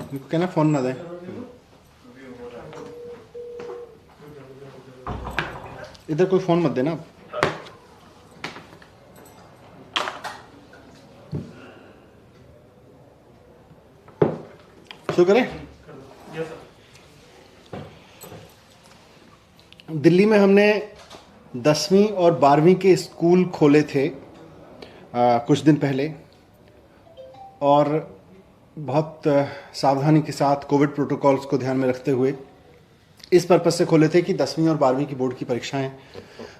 इनको कहना फ़ोन ना दें। इधर कोई फ़ोन मत देना आप। शुरू करें। दिल्ली में हमने 10वीं और 12वीं के स्कूल खोले थे कुछ दिन पहले, और बहुत सावधानी के साथ कोविड प्रोटोकॉल्स को ध्यान में रखते हुए इस पर्पज़ से खोले थे कि 10वीं और 12वीं की बोर्ड की परीक्षाएं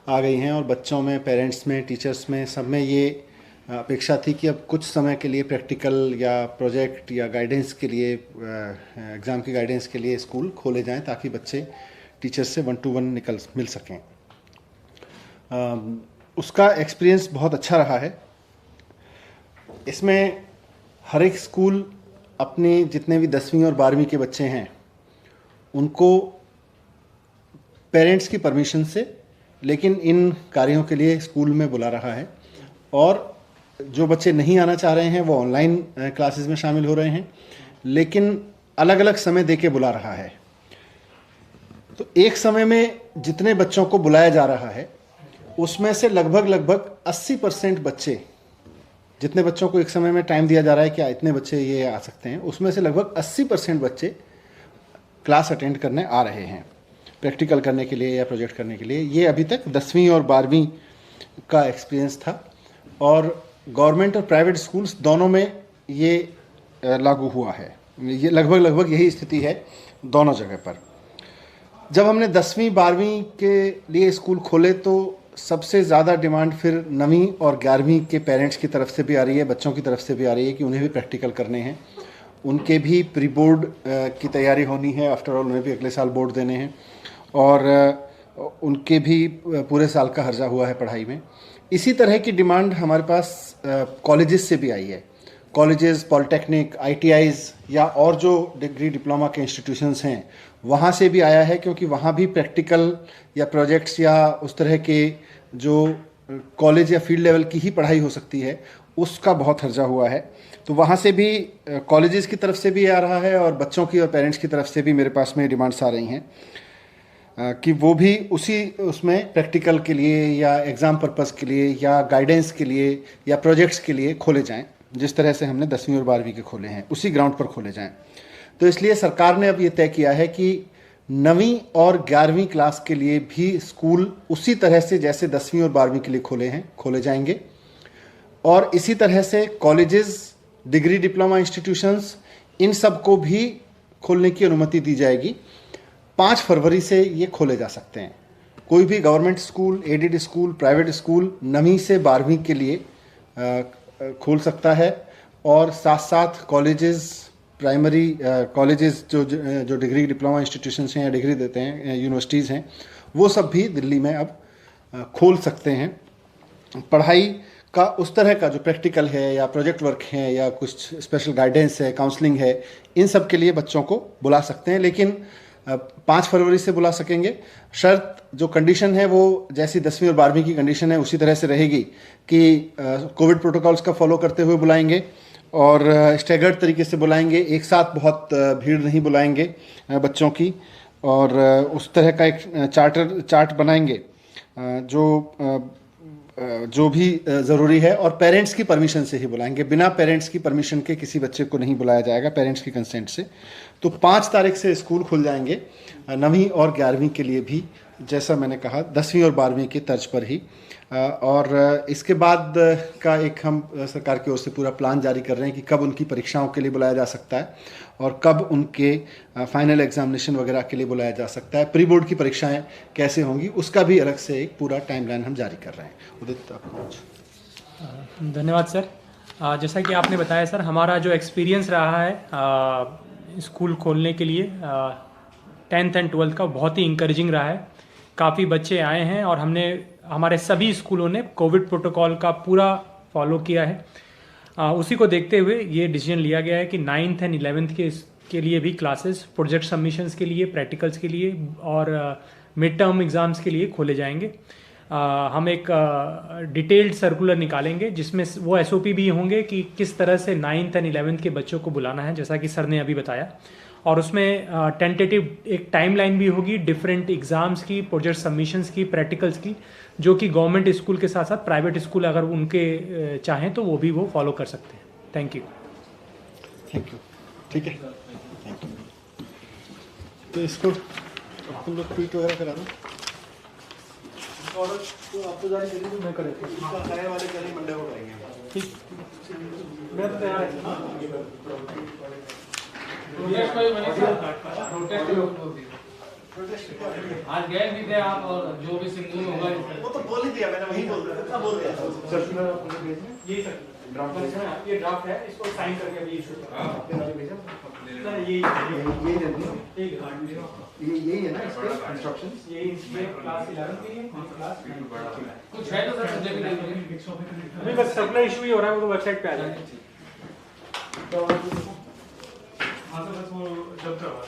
आ गई हैं और बच्चों में, पेरेंट्स में, टीचर्स में, सब में ये अपेक्षा थी कि अब कुछ समय के लिए प्रैक्टिकल या प्रोजेक्ट या गाइडेंस के लिए, एग्ज़ाम की गाइडेंस के लिए स्कूल खोले जाएं ताकि बच्चे टीचर्स से 1-to-1 मिल सकें। उसका एक्सपीरियंस बहुत अच्छा रहा है। इसमें हर एक स्कूल अपने जितने भी 10वीं और 12वीं के बच्चे हैं उनको पेरेंट्स की परमिशन से, लेकिन इन कार्यों के लिए स्कूल में बुला रहा है, और जो बच्चे नहीं आना चाह रहे हैं वो ऑनलाइन क्लासेस में शामिल हो रहे हैं, लेकिन अलग अलग समय दे के बुला रहा है। तो एक समय में जितने बच्चों को बुलाया जा रहा है उसमें से लगभग 80% बच्चे, जितने बच्चों को एक समय में टाइम दिया जा रहा है कि इतने बच्चे ये आ सकते हैं, उसमें से लगभग 80% बच्चे क्लास अटेंड करने आ रहे हैं, प्रैक्टिकल करने के लिए या प्रोजेक्ट करने के लिए। ये अभी तक 10वीं और 12वीं का एक्सपीरियंस था, और गवर्नमेंट और प्राइवेट स्कूल्स दोनों में ये लागू हुआ है। ये लगभग यही स्थिति है दोनों जगह पर। जब हमने 10वीं 12वीं के लिए स्कूल खोले तो सबसे ज़्यादा डिमांड फिर 9वीं और 11वीं के पेरेंट्स की तरफ से भी आ रही है, बच्चों की तरफ से भी आ रही है कि उन्हें भी प्रैक्टिकल करने हैं, उनके भी प्री बोर्ड की तैयारी होनी है। आफ्टर ऑल उन्हें भी अगले साल बोर्ड देने हैं, और उनके भी पूरे साल का हर्जा हुआ है पढ़ाई में। इसी तरह की डिमांड हमारे पास कॉलेजेस से भी आई है। कॉलेजेस, पॉलिटेक्निक, ITIs या और जो डिग्री डिप्लोमा के इंस्टीट्यूशंस हैं वहाँ से भी आया है, क्योंकि वहाँ भी प्रैक्टिकल या प्रोजेक्ट्स या उस तरह के जो कॉलेज या फील्ड लेवल की ही पढ़ाई हो सकती है उसका बहुत हर्जा हुआ है। तो वहाँ से भी कॉलेजेस की तरफ से भी आ रहा है, और बच्चों की और पेरेंट्स की तरफ से भी मेरे पास में डिमांड्स आ रही हैं कि वो भी उसमें प्रैक्टिकल के लिए या एग्ज़ाम पर्पज़ के लिए या गाइडेंस के लिए या प्रोजेक्ट्स के लिए खोले जाएं, जिस तरह से हमने 10वीं और 12वीं के खोले हैं उसी ग्राउंड पर खोले जाएं। तो इसलिए सरकार ने अब ये तय किया है कि 9वीं और 11वीं क्लास के लिए भी स्कूल उसी तरह से जैसे 10वीं और 12वीं के लिए खोले हैं खोले जाएंगे, और इसी तरह से कॉलेजेस, डिग्री डिप्लोमा इंस्टीट्यूशंस, इन सब को भी खोलने की अनुमति दी जाएगी। 5 फरवरी से ये खोले जा सकते हैं। कोई भी government school, aided school, private school 9वीं से 12वीं के लिए खोल सकता है, और साथ साथ कॉलेजेस, प्राइमरी कॉलेजेस जो डिग्री डिप्लोमा इंस्टीट्यूशंस हैं या डिग्री देते हैं, यूनिवर्सिटीज़ हैं, वो सब भी दिल्ली में अब खोल सकते हैं। पढ़ाई का उस तरह का जो प्रैक्टिकल है या प्रोजेक्ट वर्क है या कुछ स्पेशल गाइडेंस है, काउंसलिंग है, इन सब के लिए बच्चों को बुला सकते हैं, लेकिन 5 फरवरी से बुला सकेंगे। शर्त, जो कंडीशन है वो जैसी 10वीं और 12वीं की कंडीशन है उसी तरह से रहेगी कि कोविड प्रोटोकॉल्स का फॉलो करते हुए बुलाएंगे, और स्टैगर्ड तरीके से बुलाएंगे, एक साथ बहुत भीड़ नहीं बुलाएंगे बच्चों की, और उस तरह का एक चार्ट बनाएंगे जो भी ज़रूरी है, और पेरेंट्स की परमिशन से ही बुलाएंगे। बिना पेरेंट्स की परमिशन के किसी बच्चे को नहीं बुलाया जाएगा, पेरेंट्स की कंसेंट से। तो 5 तारीख से स्कूल खुल जाएंगे 9वीं और 11वीं के लिए भी, जैसा मैंने कहा 10वीं और 12वीं की तर्ज पर ही। और इसके बाद का एक हम सरकार की ओर से पूरा प्लान जारी कर रहे हैं कि कब उनकी परीक्षाओं के लिए बुलाया जा सकता है और कब उनके फाइनल एग्जामिनेशन वगैरह के लिए बुलाया जा सकता है। प्री बोर्ड की परीक्षाएं कैसे होंगी उसका भी अलग से एक पूरा टाइमलाइन हम जारी कर रहे हैं। उदित, आपको कुछ? धन्यवाद सर। जैसा कि आपने बताया सर, हमारा जो एक्सपीरियंस रहा है स्कूल खोलने के लिए 10th एंड 12th का, बहुत ही इंकरेजिंग रहा है। काफ़ी बच्चे आए हैं और हमारे सभी स्कूलों ने कोविड प्रोटोकॉल का पूरा फॉलो किया है। उसी को देखते हुए ये डिसीजन लिया गया है कि 9th एंड 11th के लिए भी क्लासेस प्रोजेक्ट सबमिशंस के लिए, प्रैक्टिकल्स के लिए और मिड टर्म एग्ज़ाम्स के लिए खोले जाएंगे। हम एक डिटेल्ड सर्कुलर निकालेंगे जिसमें वो एसओपी भी होंगे कि किस तरह से 9th एंड 11th के बच्चों को बुलाना है, जैसा कि सर ने अभी बताया। और उसमें टेंटेटिव एक टाइमलाइन भी होगी डिफरेंट एग्ज़ाम्स की, प्रोजेक्ट सबमिशंस की, प्रैक्टिकल्स की, जो कि गवर्नमेंट स्कूल के साथ साथ प्राइवेट स्कूल अगर उनके चाहें तो वो भी वो फॉलो कर सकते हैं। Thank you. Thank you. ठीक है, थैंक यू। तो इसको तुम लोग ट्वीट वगैरह करा दो। तो आप तो जारी करिए, मैं कर देता हूँ। नए वाले कल ही मंडे को करेंगे। ठीक, मैं तो तैयार आज गए भी थे आप, और जो भी सिंगल होगा वो तो बोल ही दिया मैंने, वही बोल दिया, इतना बोल दिया। सर्कुलर आपको भेजना ये सर ड्राफ्ट, ये ड्राफ्ट है, इसको साइन करके अभी इशू सर ये यही है ना इसके इंस्ट्रक्शंस। ये क्लास 11 के लिए क्लास कुछ है तो सर सब्जेक्ट नहीं, बस सर्कुलर इशू ही हो रहा है, वो तो वेबसाइट पे आ जाएगा। तो हाँ सर, बस वो जब करवा